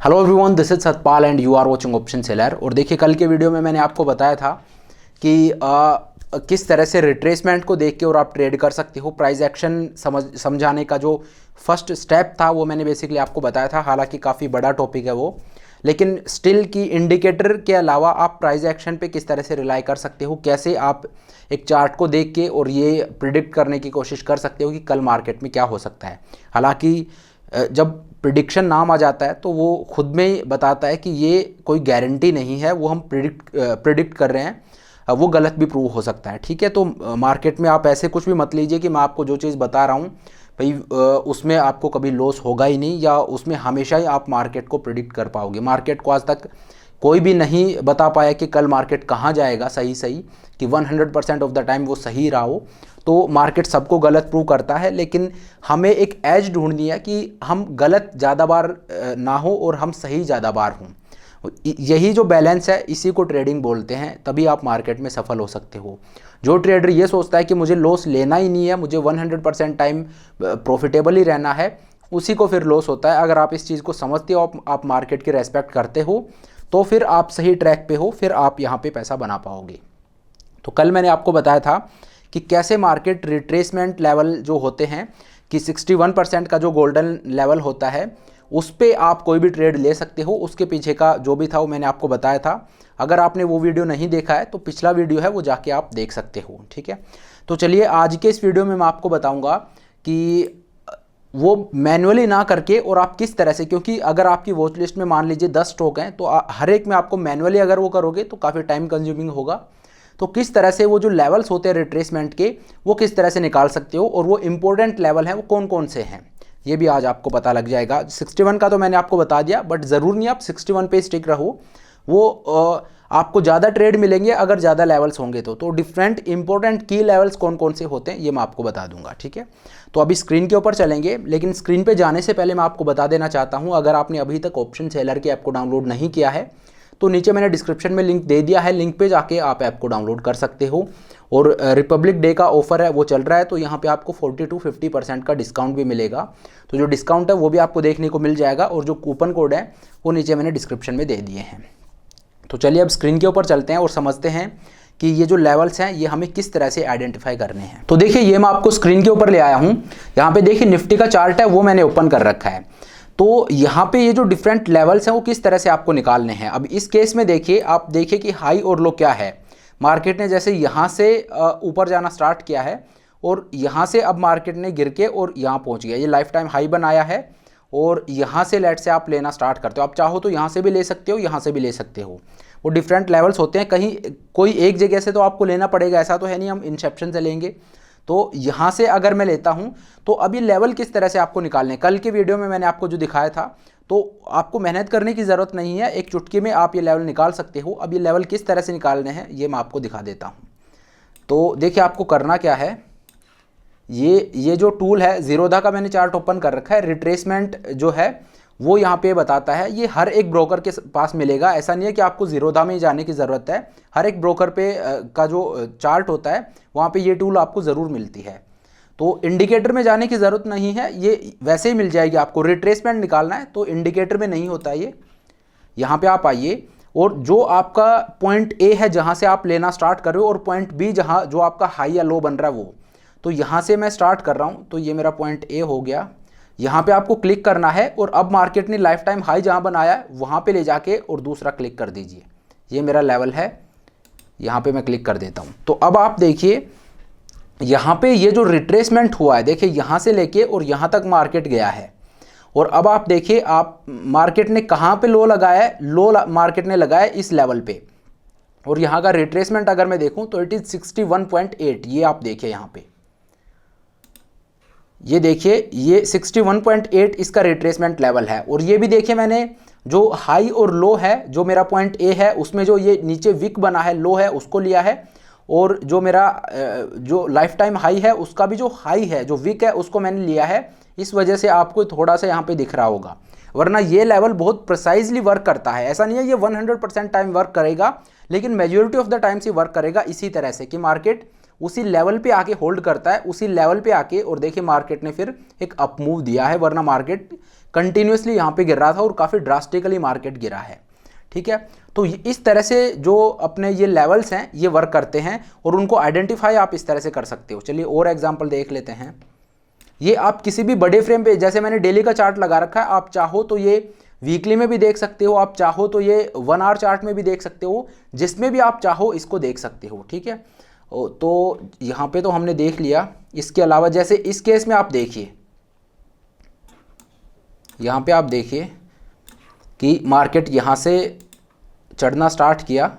Hello everyone, this is Satpal and you are watching option seller. और देखिए, कल के वीडियो में मैंने आपको बताया था कि किस तरह से रिट्रेसमेंट को देख के और आप ट्रेड कर सकते हो। प्राइस एक्शन समझाने का जो फर्स्ट स्टेप था वो मैंने बेसिकली आपको बताया था। हालांकि काफ़ी बड़ा टॉपिक है वो, लेकिन स्टिल की इंडिकेटर के अलावा आप प्राइस एक्शन पे किस तरह से रिलाई कर सकते हो, कैसे आप एक चार्ट को देख के और ये प्रिडिक्ट करने की कोशिश कर सकते हो कि कल मार्केट में क्या हो सकता है। हालांकि जब प्रिडिक्शन नाम आ जाता है तो वो खुद में ही बताता है कि ये कोई गारंटी नहीं है, वो हम प्रिडिक्ट कर रहे हैं, वो गलत भी प्रूव हो सकता है। ठीक है, तो मार्केट में आप ऐसे कुछ भी मत लीजिए कि मैं आपको जो चीज़ बता रहा हूँ भाई उसमें आपको कभी लॉस होगा ही नहीं, या उसमें हमेशा ही आप मार्केट को प्रिडिक्ट कर पाओगे। मार्केट को आज तक कोई भी नहीं बता पाया कि कल मार्केट कहाँ जाएगा सही कि 100% ऑफ द टाइम वो सही रहा हो। तो मार्केट सबको गलत प्रूव करता है, लेकिन हमें एक एज ढूंढनी है कि हम गलत ज़्यादा बार ना हो और हम सही ज़्यादा बार हों। यही जो बैलेंस है इसी को ट्रेडिंग बोलते हैं, तभी आप मार्केट में सफल हो सकते हो। जो ट्रेडर ये सोचता है कि मुझे लॉस लेना ही नहीं है, मुझे 100% टाइम प्रॉफिटेबल ही रहना है, उसी को फिर लॉस होता है। अगर आप इस चीज़ को समझते हो, आप मार्केट की रेस्पेक्ट करते हो, तो फिर आप सही ट्रैक पे हो, फिर आप यहाँ पे पैसा बना पाओगे। तो कल मैंने आपको बताया था कि कैसे मार्केट रिट्रेसमेंट लेवल जो होते हैं कि 61% का जो गोल्डन लेवल होता है उस पे आप कोई भी ट्रेड ले सकते हो। उसके पीछे का जो भी था वो मैंने आपको बताया था। अगर आपने वो वीडियो नहीं देखा है तो पिछला वीडियो है वो जाके आप देख सकते हो। ठीक है, तो चलिए आज के इस वीडियो में मैं आपको बताऊंगा कि वो मैनुअली ना करके और आप किस तरह से, क्योंकि अगर आपकी वॉच लिस्ट में मान लीजिए 10 स्टॉक हैं तो हर एक में आपको मैनुअली अगर वो करोगे तो काफ़ी टाइम कंज्यूमिंग होगा। तो किस तरह से वो जो लेवल्स होते हैं रिट्रेसमेंट के वो किस तरह से निकाल सकते हो, और वो इंपॉर्टेंट लेवल हैं वो कौन कौन से हैं ये भी आज आपको पता लग जाएगा। 61 का तो मैंने आपको बता दिया, बट ज़रूर नहीं आप 61 पे स्टिक रहो, वो आपको ज़्यादा ट्रेड मिलेंगे अगर ज़्यादा लेवल्स होंगे तो डिफरेंट इंपॉर्टेंट की लेवल्स कौन कौन से होते हैं ये मैं आपको बता दूंगा। ठीक है, तो अभी स्क्रीन के ऊपर चलेंगे, लेकिन स्क्रीन पे जाने से पहले मैं आपको बता देना चाहता हूँ, अगर आपने अभी तक ऑप्शन सेलर की ऐप को डाउनलोड नहीं किया है तो नीचे मैंने डिस्क्रिप्शन में लिंक दे दिया है, लिंक पे जाके आप ऐप को डाउनलोड कर सकते हो। और रिपब्लिक डे का ऑफर है वो चल रहा है, तो यहाँ पे आपको 40 to 50% का डिस्काउंट भी मिलेगा। तो जो डिस्काउंट है वो भी आपको देखने को मिल जाएगा, और जो कूपन कोड है वो नीचे मैंने डिस्क्रिप्शन में दे दिए हैं। तो चलिए अब स्क्रीन के ऊपर चलते हैं और समझते हैं कि ये जो लेवल्स हैं ये हमें किस तरह से आइडेंटिफाई करने हैं। तो देखिए, ये मैं आपको स्क्रीन के ऊपर ले आया हूँ। यहाँ पे देखिए निफ्टी का चार्ट है वो मैंने ओपन कर रखा है। तो यहाँ पे ये जो डिफरेंट लेवल्स हैं वो किस तरह से आपको निकालने हैं। अब इस केस में देखिए, आप देखिए कि हाई और लो क्या है। मार्केट ने जैसे यहाँ से ऊपर जाना स्टार्ट किया है और यहाँ से अब मार्केट ने गिर के और यहाँ पहुँच गया, ये लाइफ टाइम हाई बनाया है, और यहाँ से लेट से आप लेना स्टार्ट करते हो। आप चाहो तो यहाँ से भी ले सकते हो, यहाँ से भी ले सकते हो। वो डिफरेंट लेवल्स होते हैं, कहीं कोई एक जगह से तो आपको लेना पड़ेगा, ऐसा तो है नहीं हम इंसेप्शन से लेंगे। तो यहाँ से अगर मैं लेता हूँ तो अब ये लेवल किस तरह से आपको निकालने, कल के वीडियो में मैंने आपको जो दिखाया था, तो आपको मेहनत करने की ज़रूरत नहीं है, एक चुटकी में आप ये लेवल निकाल सकते हो। अब ये लेवल किस तरह से निकालने हैं ये मैं आपको दिखा देता हूँ। तो देखिए आपको करना क्या है, ये जो टूल है ज़ीरोधा का मैंने चार्ट ओपन कर रखा है। रिट्रेसमेंट जो है वो यहाँ पे बताता है, ये हर एक ब्रोकर के पास मिलेगा। ऐसा नहीं है कि आपको ज़ीरोधा में ही जाने की ज़रूरत है, हर एक ब्रोकर पे का जो चार्ट होता है वहाँ पे ये टूल आपको ज़रूर मिलती है। तो इंडिकेटर में जाने की ज़रूरत नहीं है, ये वैसे ही मिल जाएगी आपको। रिट्रेसमेंट निकालना है तो इंडिकेटर में नहीं होता ये। यहाँ पे आप आइए और जो आपका पॉइंट ए है जहाँ से आप लेना स्टार्ट कर रहे हो, और पॉइंट बी जहाँ जो आपका हाई या लो बन रहा है वो, तो यहाँ से मैं स्टार्ट कर रहा हूँ। तो ये मेरा पॉइंट ए हो गया, यहाँ पे आपको क्लिक करना है और अब मार्केट ने लाइफ टाइम हाई जहाँ बनाया है वहाँ पे ले जाके और दूसरा क्लिक कर दीजिए। ये मेरा लेवल है, यहाँ पे मैं क्लिक कर देता हूँ। तो अब आप देखिए यहाँ पे ये जो रिट्रेसमेंट हुआ है, देखिए यहाँ से लेके और यहाँ तक मार्केट गया है, और अब आप देखिए आप मार्केट ने कहाँ पे लो लगाया है, लो मार्केट ने लगाया इस लेवल पे, और यहाँ का रिट्रेसमेंट अगर मैं देखूँ तो इट इज़ 61.8। ये आप देखिए यहाँ पे, ये देखिए ये 61.8 इसका रिट्रेसमेंट लेवल है। और ये भी देखिए मैंने जो हाई और लो है, जो मेरा पॉइंट ए है उसमें जो ये नीचे विक बना है लो है उसको लिया है, और जो मेरा जो लाइफ टाइम हाई है उसका भी जो हाई है जो विक है उसको मैंने लिया है। इस वजह से आपको थोड़ा सा यहाँ पे दिख रहा होगा, वरना ये लेवल बहुत प्रिसाइजली वर्क करता है। ऐसा नहीं है ये 100% टाइम वर्क करेगा, लेकिन मेजॉरिटी ऑफ द टाइम से वर्क करेगा इसी तरह से कि मार्केट उसी लेवल पे आके होल्ड करता है, उसी लेवल पे आके, और देखिए मार्केट ने फिर एक अप मूव दिया है, वरना मार्केट कंटिन्यूसली यहाँ पे गिर रहा था और काफ़ी ड्रास्टिकली मार्केट गिरा है। ठीक है, तो इस तरह से जो अपने ये लेवल्स हैं ये वर्क करते हैं और उनको आइडेंटिफाई आप इस तरह से कर सकते हो। चलिए और एग्जांपल देख लेते हैं। ये आप किसी भी बड़े फ्रेम पे, जैसे मैंने डेली का चार्ट लगा रखा है, आप चाहो तो ये वीकली में भी देख सकते हो, आप चाहो तो ये 1 आवर चार्ट में भी देख सकते हो, जिसमें भी आप चाहो इसको देख सकते हो। ठीक है, तो यहाँ पे तो हमने देख लिया। इसके अलावा जैसे इस केस में आप देखिए, यहाँ पे आप देखिए कि मार्केट यहाँ से चढ़ना स्टार्ट किया,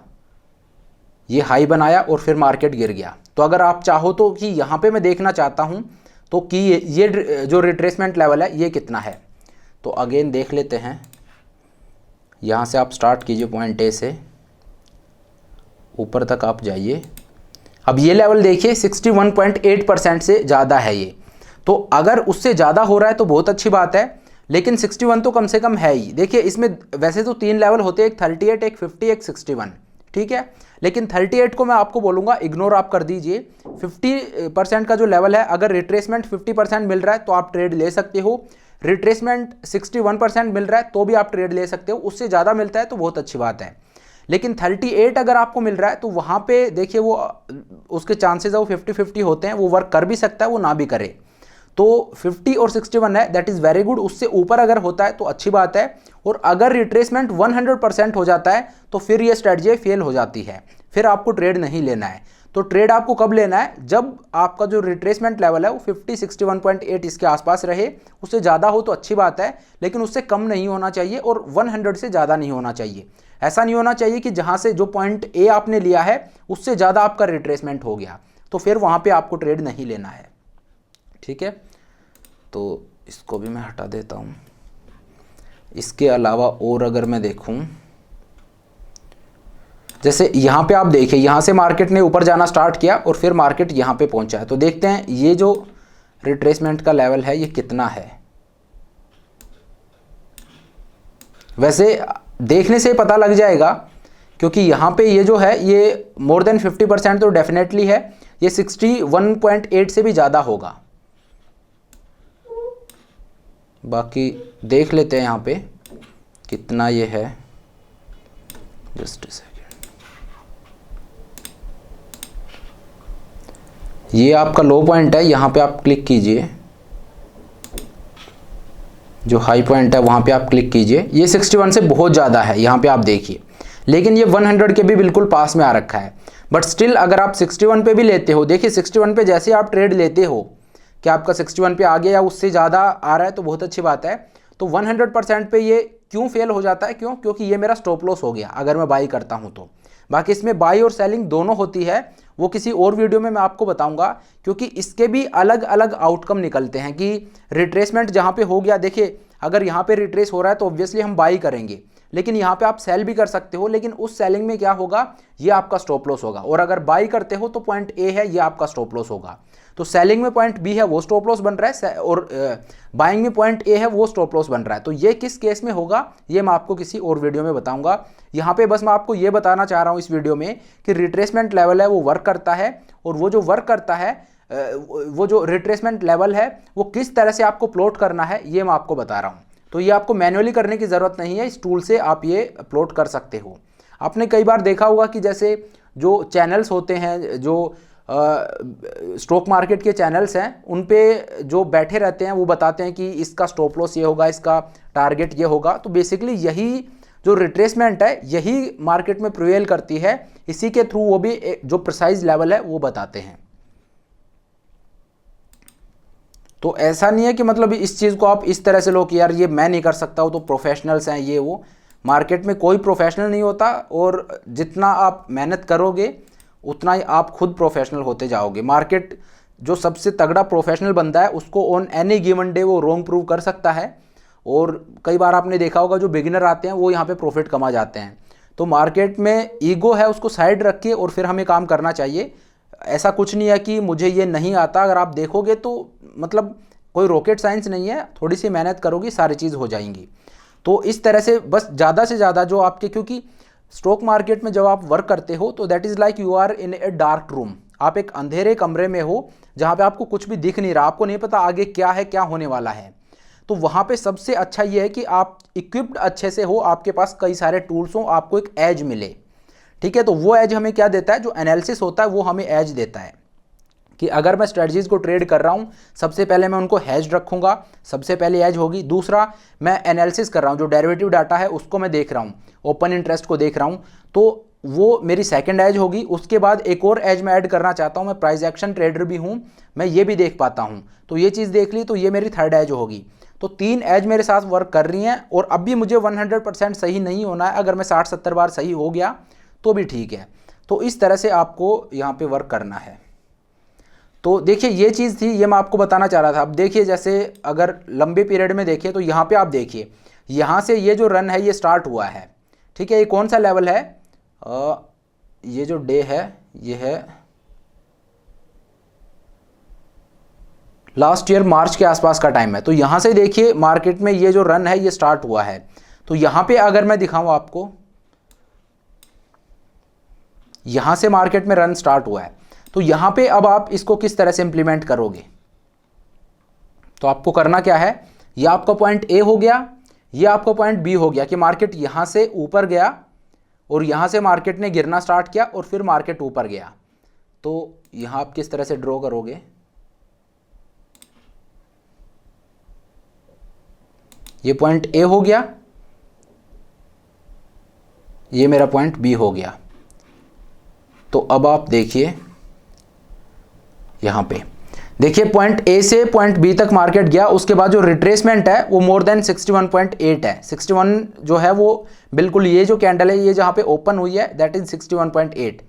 ये हाई बनाया और फिर मार्केट गिर गया। तो अगर आप चाहो तो कि यहाँ पे मैं देखना चाहता हूँ तो कि ये जो रिट्रेसमेंट लेवल है ये कितना है, तो अगेन देख लेते हैं। यहाँ से आप स्टार्ट कीजिए पॉइंट ए से, ऊपर तक आप जाइए। अब ये लेवल देखिए 61.8% से ज़्यादा है ये, तो अगर उससे ज़्यादा हो रहा है तो बहुत अच्छी बात है, लेकिन 61 तो कम से कम है ही। देखिए इसमें वैसे तो 3 लेवल होते हैं, एक 38, एक 50, एक 61। ठीक है, लेकिन 38 को मैं आपको बोलूँगा इग्नोर आप कर दीजिए। 50% का जो लेवल है, अगर रिट्रेसमेंट 50% मिल रहा है तो आप ट्रेड ले सकते हो, रिट्रेसमेंट 61% मिल रहा है तो भी आप ट्रेड ले सकते हो, उससे ज़्यादा मिलता है तो बहुत अच्छी बात है। लेकिन 38 अगर आपको मिल रहा है तो वहाँ पे देखिए वो उसके चांसेस है वो 50-50 होते हैं, वो वर्क कर भी सकता है, वो ना भी करे। तो 50 और 61 है, दैट इज़ वेरी गुड। उससे ऊपर अगर होता है तो अच्छी बात है, और अगर रिट्रेसमेंट 100% हो जाता है तो फिर ये स्ट्रेटजी फेल हो जाती है, फिर आपको ट्रेड नहीं लेना है। तो ट्रेड आपको कब लेना है, जब आपका जो रिट्रेसमेंट लेवल है वो 61.8 इसके आसपास रहे। उससे ज़्यादा हो तो अच्छी बात है, लेकिन उससे कम नहीं होना चाहिए और 100 से ज़्यादा नहीं होना चाहिए। ऐसा नहीं होना चाहिए कि जहाँ से जो पॉइंट ए आपने लिया है उससे ज़्यादा आपका रिट्रेसमेंट हो गया, तो फिर वहाँ पे आपको ट्रेड नहीं लेना है। ठीक है, तो इसको भी मैं हटा देता हूँ। इसके अलावा और अगर मैं देखूँ, जैसे यहाँ पे आप देखिए, यहाँ से मार्केट ने ऊपर जाना स्टार्ट किया और फिर मार्केट यहाँ पे पहुँचा है, तो देखते हैं ये जो रिट्रेसमेंट का लेवल है ये कितना है। वैसे देखने से पता लग जाएगा, क्योंकि यहाँ पे ये जो है ये मोर देन 50% तो डेफिनेटली है, ये 61.8 से भी ज़्यादा होगा। बाकी देख लेते हैं यहाँ पे कितना ये है, जस्ट अ सेकेंड। ये आपका लो पॉइंट है, यहाँ पे आप क्लिक कीजिए, जो हाई पॉइंट है वहाँ पे आप क्लिक कीजिए। ये 61 से बहुत ज़्यादा है, यहाँ पे आप देखिए, लेकिन ये 100 के भी बिल्कुल पास में आ रखा है। बट स्टिल अगर आप 61 पे भी लेते हो, देखिए 61 पे जैसे आप ट्रेड लेते हो कि आपका 61 पे आ गया या उससे ज़्यादा आ रहा है तो बहुत अच्छी बात है। तो 100% पे ये क्यों फेल हो जाता है, क्योंकि ये मेरा स्टॉप लॉस हो गया अगर मैं बाई करता हूँ तो। बाकी इसमें बाई और सेलिंग दोनों होती है, वो किसी और वीडियो में मैं आपको बताऊंगा, क्योंकि इसके भी अलग अलग आउटकम निकलते हैं कि रिट्रेसमेंट जहाँ पे हो गया, देखिए अगर यहाँ पे रिट्रेस हो रहा है तो ऑब्वियसली हम बाई करेंगे, लेकिन यहाँ पे आप सेल भी कर सकते हो, लेकिन उस सेलिंग में क्या होगा, ये आपका स्टॉप लॉस होगा। और अगर बाई करते हो तो पॉइंट ए है, ये आपका स्टॉप लॉस होगा। तो सेलिंग में पॉइंट बी है वो स्टॉप लॉस बन रहा है, और बाइंग में पॉइंट ए है वो स्टॉप लॉस बन रहा है। तो ये किस केस में होगा ये मैं आपको किसी और वीडियो में बताऊंगा। यहाँ पे बस मैं आपको ये बताना चाह रहा हूँ इस वीडियो में कि रिट्रेसमेंट लेवल है वो वर्क करता है, और वो जो वर्क करता है, वो जो रिट्रेसमेंट लेवल है वो किस तरह से आपको प्लॉट करना है ये मैं आपको बता रहा हूँ। तो ये आपको मैन्युअली करने की ज़रूरत नहीं है, इस टूल से आप ये प्लॉट कर सकते हो। आपने कई बार देखा होगा कि जैसे जो चैनल्स होते हैं, जो स्टॉक मार्केट के चैनल्स हैं, उन पे जो बैठे रहते हैं वो बताते हैं कि इसका स्टॉप लॉस ये होगा, इसका टारगेट ये होगा। तो बेसिकली यही जो रिट्रेसमेंट है यही मार्केट में प्रिवेल करती है, इसी के थ्रू वो भी जो प्रिसाइज लेवल है वो बताते हैं। तो ऐसा नहीं है कि मतलब इस चीज़ को आप इस तरह से लो कि यार ये मैं नहीं कर सकता हूँ तो प्रोफेशनल्स हैं ये वो। मार्केट में कोई प्रोफेशनल नहीं होता, और जितना आप मेहनत करोगे उतना ही आप खुद प्रोफेशनल होते जाओगे। मार्केट जो सबसे तगड़ा प्रोफेशनल बंदा है उसको ऑन एनी गिवन डे वो रॉन्ग प्रूव कर सकता है, और कई बार आपने देखा होगा जो बिगिनर आते हैं वो यहाँ पे प्रॉफिट कमा जाते हैं। तो मार्केट में ईगो है उसको साइड रख के और फिर हमें काम करना चाहिए। ऐसा कुछ नहीं है कि मुझे ये नहीं आता, अगर आप देखोगे तो मतलब कोई रॉकेट साइंस नहीं है, थोड़ी सी मेहनत करोगी सारी चीज़ हो जाएंगी। तो इस तरह से बस ज़्यादा से ज़्यादा जो आपके, क्योंकि स्टॉक मार्केट में जब आप वर्क करते हो तो that is like you are in a dark room. आप एक अंधेरे कमरे में हो जहाँ पे आपको कुछ भी दिख नहीं रहा, आपको नहीं पता आगे क्या है, क्या होने वाला है। तो वहाँ पे सबसे अच्छा ये है कि आप इक्विप्ड अच्छे से हो, आपके पास कई सारे टूल्स हो, आपको एक एज मिले। ठीक है, तो वो एज हमें क्या देता है, जो एनालिसिस होता है वो हमें एज देता है कि अगर मैं स्ट्रेटजीज को ट्रेड कर रहा हूँ, सबसे पहले मैं उनको हेज रखूंगा, सबसे पहले एज होगी। दूसरा, मैं एनालिसिस कर रहा हूँ, जो डेरिवेटिव डाटा है उसको मैं देख रहा हूँ, ओपन इंटरेस्ट को देख रहा हूँ, तो वो मेरी सेकंड एज होगी। उसके बाद एक और एज मैं ऐड करना चाहता हूँ, मैं प्राइस एक्शन ट्रेडर भी हूँ, मैं ये भी देख पाता हूँ, तो ये चीज़ देख ली, तो ये मेरी थर्ड एज होगी। तो 3 एज मेरे साथ वर्क कर रही हैं, और अब भी मुझे 100% सही नहीं होना है, अगर मैं 60-70 बार सही हो गया तो भी ठीक है। तो इस तरह से आपको यहाँ पे वर्क करना है। तो देखिए ये चीज़ थी, ये मैं आपको बताना चाह रहा था। अब देखिए जैसे अगर लंबे पीरियड में देखिए तो यहाँ पे आप देखिए, यहाँ से ये जो रन है ये स्टार्ट हुआ है। ठीक है, ये कौन सा लेवल है, ये जो डे है ये है लास्ट ईयर मार्च के आसपास का टाइम है। तो यहाँ से देखिए मार्केट में ये जो रन है ये स्टार्ट हुआ है। तो यहाँ पे अगर मैं दिखाऊं आपको, यहाँ से मार्केट में रन स्टार्ट हुआ है, तो यहाँ पे अब आप इसको किस तरह से इंप्लीमेंट करोगे, तो आपको करना क्या है, ये आपका पॉइंट ए हो गया, ये आपका पॉइंट बी हो गया कि मार्केट यहाँ से ऊपर गया और यहाँ से मार्केट ने गिरना स्टार्ट किया और फिर मार्केट ऊपर गया। तो यहाँ आप किस तरह से ड्रॉ करोगे, ये पॉइंट ए हो गया, ये मेरा पॉइंट बी हो गया। तो अब आप देखिए यहाँ पे देखिए पॉइंट ए से पॉइंट बी तक मार्केट गया, उसके बाद जो रिट्रेसमेंट है वो मोर देन 61.8 है। 61 जो है वो बिल्कुल ये जो कैंडल है ये जहाँ पे ओपन हुई है दैट इज 61.8।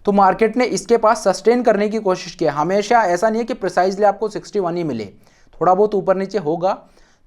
तो मार्केट ने इसके पास सस्टेन करने की कोशिश की। हमेशा ऐसा नहीं है कि प्रिसाइजली आपको 61 ही मिले, थोड़ा बहुत ऊपर नीचे होगा।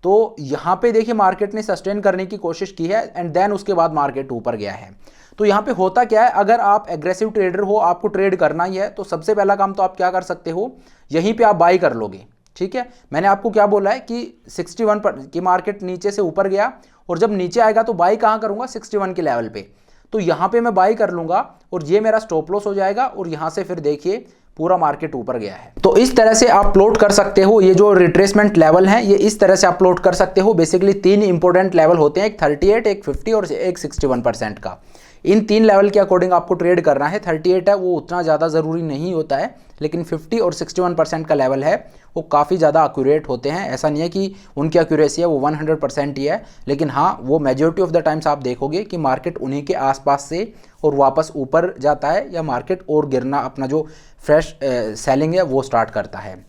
तो यहाँ पे देखिए मार्केट ने सस्टेन करने की कोशिश की है एंड देन उसके बाद मार्केट ऊपर गया है। तो यहाँ पे होता क्या है, अगर आप एग्रेसिव ट्रेडर हो, आपको ट्रेड करना ही है, तो सबसे पहला काम तो आप क्या कर सकते हो, यहीं पे आप बाई कर लोगे। ठीक है, मैंने आपको क्या बोला है कि 61 पर कि मार्केट नीचे से ऊपर गया और जब नीचे आएगा तो बाई कहाँ करूँगा, 61 के लेवल पे। तो यहाँ पे मैं बाई कर लूँगा और ये मेरा स्टॉप लॉस हो जाएगा और यहाँ से फिर देखिए पूरा मार्केट ऊपर गया है। तो इस तरह से आप प्लॉट कर सकते हो, ये जो रिट्रेसमेंट लेवल हैं ये इस तरह से आप प्लॉट कर सकते हो। बेसिकली 3 इंपॉर्टेंट लेवल होते हैं, एक 38, एक 50 और एक 61% का। इन 3 लेवल के अकॉर्डिंग आपको ट्रेड करना है। 38 है वो उतना ज़्यादा ज़रूरी नहीं होता है, लेकिन 50 और 61% का लेवल है वो काफ़ी ज़्यादा एक्यूरेट होते हैं। ऐसा नहीं है कि उनकी एक्यूरेसी है वो 100% ही है, लेकिन हाँ वो मेजॉरिटी ऑफ द टाइम्स आप देखोगे कि मार्केट उन्हीं के आसपास से और वापस ऊपर जाता है या मार्केट और गिरना अपना जो फ्रेश सेलिंग है वो स्टार्ट करता है।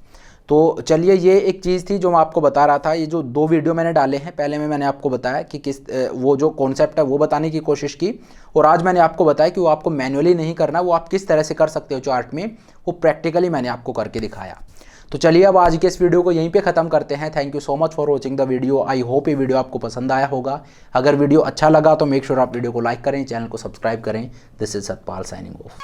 तो चलिए ये एक चीज़ थी जो मैं आपको बता रहा था। ये जो 2 वीडियो मैंने डाले हैं, पहले में मैंने आपको बताया कि किस वो जो कॉन्सेप्ट है वो बताने की कोशिश की, और आज मैंने आपको बताया कि वो आपको मैनुअली नहीं करना, वो आप किस तरह से कर सकते हो चार्ट में, वो प्रैक्टिकली मैंने आपको करके दिखाया। तो चलिए अब आज के इस वीडियो को यहीं पे ख़त्म करते हैं। Thank you so much for watching the video. I hope ये वीडियो आपको पसंद आया होगा। अगर वीडियो अच्छा लगा तो मेक श्योर आप वीडियो को लाइक करें, चैनल को सब्सक्राइब करें। This is Satpal signing off.